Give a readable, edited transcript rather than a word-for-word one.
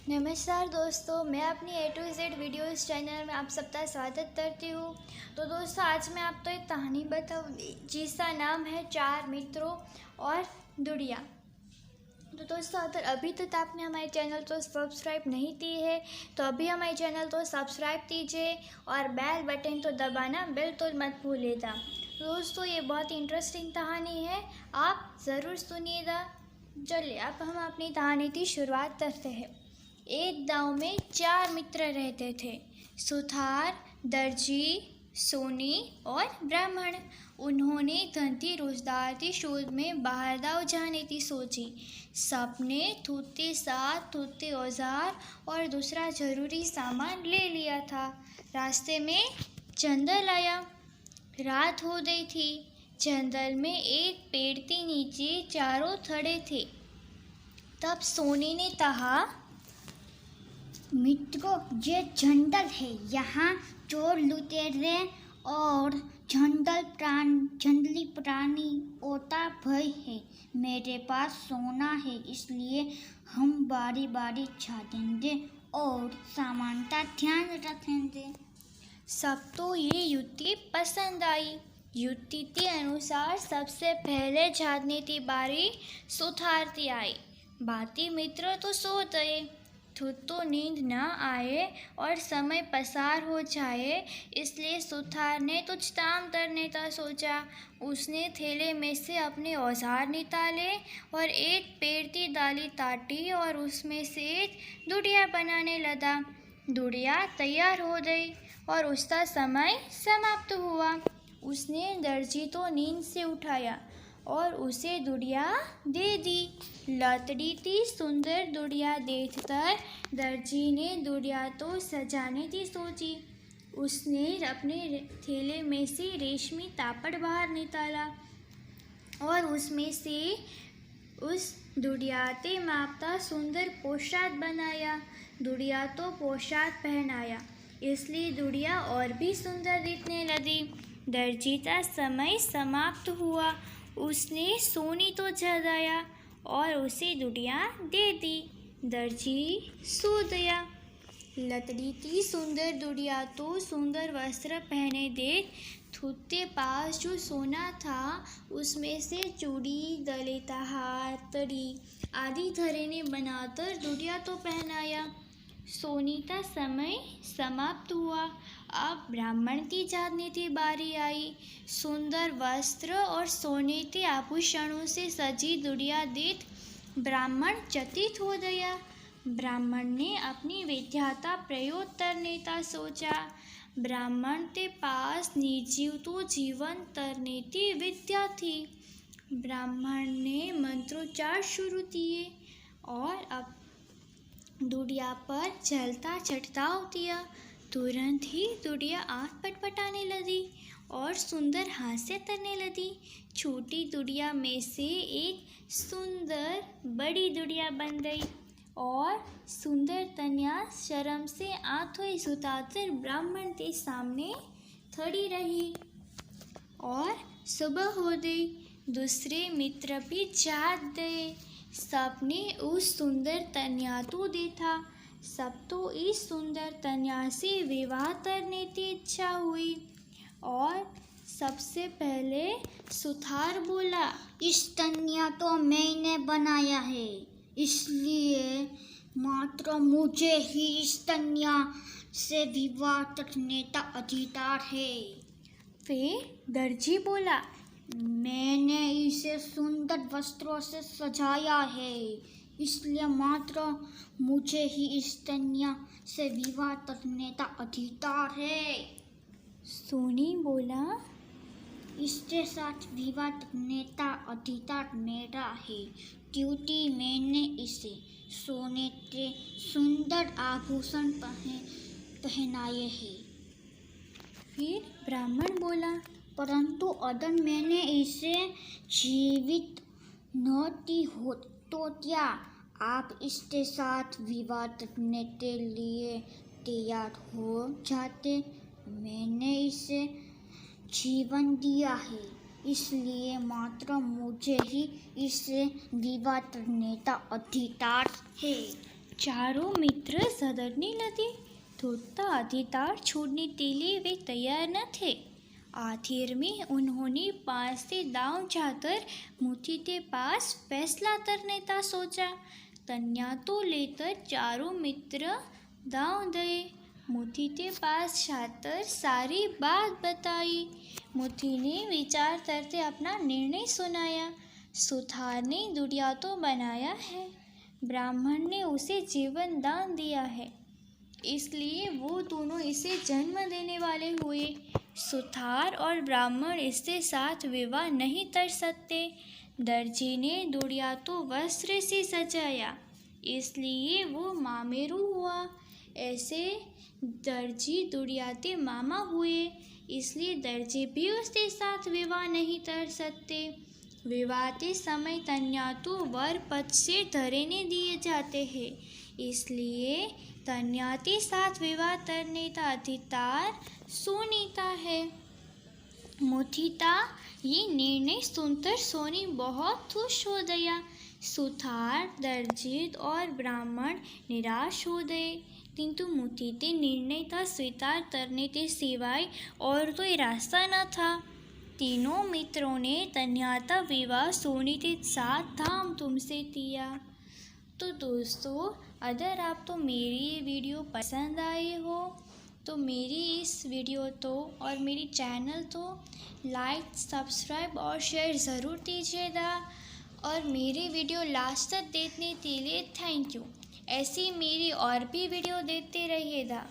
नमस्कार दोस्तों, मैं अपनी A to Z videos channel में आप सबका स्वागत करती हूँ। तो दोस्तों, आज मैं आपको एक कहानी बताऊँगी जिसका नाम है चार मित्रों और दुड़िया। तो दोस्तों, अगर अभी तक आपने हमारे चैनल को सब्सक्राइब नहीं की है तो अभी हमारे चैनल को सब्सक्राइब कीजिए और बेल बटन तो दबाना बिल्कुल मत भूलिएगा। दोस्तों, ये बहुत इंटरेस्टिंग कहानी है, आप ज़रूर सुनिएगा। चलिए अब हम अपनी कहानी की शुरुआत करते हैं। एक गांव में चार मित्र रहते थे, सुथार, दर्जी, सोनी और ब्राह्मण। उन्होंने धनती रोजगार की शोध में बाहर गाँव जाने की सोची। सबने थूते साथ थूते औजार और दूसरा जरूरी सामान ले लिया था। रास्ते में जंगल आया। रात हो गई थी। जंगल में एक पेड़ के नीचे चारों खड़े थे। तब सोनी ने कहा, मित्रों, ये जंगल है। यहाँ चोर लुटेरे और जंगली प्राणी ओता भय है। मेरे पास सोना है, इसलिए हम बारी बारी छाटेंगे और सामान का ध्यान रखेंगे। सबको ये युक्ति पसंद आई। युक्ति के अनुसार सबसे पहले छाटने की बारी सुथार की आई। बाकी मित्र तो सो गए। खुद तो नींद न आए और समय पसार हो जाए, इसलिए सुथार ने कुछ काम करने का सोचा। उसने थैले में से अपने औजार निकाले और एक पेड़ की डाली काटी और उसमें से एक गुड़िया बनाने लगा। गुड़िया तैयार हो गई और उसका समय समाप्त हुआ। उसने दर्जी को नींद से उठाया और उसे गुड़िया दे दी। लकड़ी की सुंदर गुड़िया देखकर दर्जी ने गुड़िया तो सजाने की सोची। उसने अपने थैले में से रेशमी तापड़ बाहर निकाला और उसमें से उस गुड़िया के माप का सुंदर पोशाक बनाया। गुड़िया तो पोशाक पहनाया, इसलिए गुड़िया और भी सुंदर दिखने लगी। दर्जी का समय समाप्त हुआ। उसने सोनी तो जगाया और उसे गुड़िया दे दी। दर्जी सो गया। लकड़ी की सुंदर गुड़िया तो सुंदर वस्त्र पहने देख खुद पास जो सोना था उसमें से चूड़ी, गले का हार, तड़ी आदि धरे ने बनाकर गुड़िया तो पहनाया। सोनी का समय समाप्त हुआ। अब ब्राह्मण की जागने की बारी आई। सुंदर वस्त्र और सोने के आभूषणों से सजी गुड़िया देख ब्राह्मण चकित हो गया। ब्राह्मण ने अपनी विद्या का प्रयोग करने का सोचा। ब्राह्मण के पास निर्जीव तो जीवन करने की विद्या थी। ब्राह्मण ने मंत्रोच्चार शुरू किए और अब गुड़िया पर जलता छिड़काव किया। तुरंत ही गुड़िया आँख पटपटाने लगी और सुंदर हास्य करने लगी। छोटी गुड़िया में से एक सुंदर बड़ी गुड़िया बन गई और सुंदर कन्या शर्म से आंखें सुताकर ब्राह्मण के सामने खड़ी रही। और सुबह हो गई। दूसरे मित्र भी जाग गए। सबने उस सुंदर कन्या को देखा। सब तो इस सुंदर कन्या से विवाह करने की इच्छा हुई और सबसे पहले सुथार बोला, इस कन्या तो मैंने बनाया है, इसलिए मात्र मुझे ही इस कन्या से विवाह करने का अधिकार है। फिर दर्जी बोला, मैंने इसे सुंदर वस्त्रों से सजाया है, इसलिए मात्र मुझे ही इस कन्या से विवाह करने का अधिकार है। सोनी बोला, इसके साथ विवाह करने का अधिकार मेरा है, क्योंकि मैंने इसे सोने के सुंदर आभूषण पहनाए हैं। फिर ब्राह्मण बोला, परंतु अगर मैंने इसे जीवित न की हो तो क्या आप इसके साथ विवाह करने के लिए तैयार हो जाते? मैंने इसे जीवन दिया है, इसलिए मात्र मुझे ही इसे विवाह करने का अधिकार है। चारों मित्र सदरने लगे। थोड़ा अधिकार छोड़ने के लिए वे तैयार न थे। आखिर में उन्होंने पास से दांव जाकर मोती के पास फैसला करने का सोचा। कन्या तो लेकर चारों मित्र दांव गए। मोती के पास जाकर सारी बात बताई। मोती ने विचार करके अपना निर्णय सुनाया। सुथार ने दुनिया तो बनाया है, ब्राह्मण ने उसे जीवन दान दिया है, इसलिए वो दोनों इसे जन्म देने वाले हुए। सुथार और ब्राह्मण इसके साथ विवाह नहीं कर सकते। दर्जी ने दुनिया तो वस्त्र से सजाया, इसलिए वो मामेरू हुआ। ऐसे दर्जी दुनिया के मामा हुए, इसलिए दर्जी भी उसके साथ विवाह नहीं कर सकते। विवाह के समय कन्या तो वर पक्ष से धरने दिए जाते हैं, इसलिए कन्या के साथ विवाह करने का अधिकार सोनी का है। मोती का ये निर्णय सुनकर सोनी बहुत खुश हो गया। सुथार, दर्जी और ब्राह्मण निराश हो गए, किंतु मोती के निर्णय का स्वीकार करने के सिवाय और कोई रास्ता न था। तीनों मित्रों ने कन्या का विवाह सोनी के साथ धाम-धूम से किया। तो दोस्तों, अगर आपको मेरी ये वीडियो पसंद आई हो तो मेरी इस वीडियो तो और मेरी चैनल तो लाइक, सब्सक्राइब और शेयर ज़रूर कीजिएगा। और मेरी वीडियो लास्ट तक देखने के लिए थैंक यू। ऐसी मेरी और भी वीडियो देखते रहिएगा।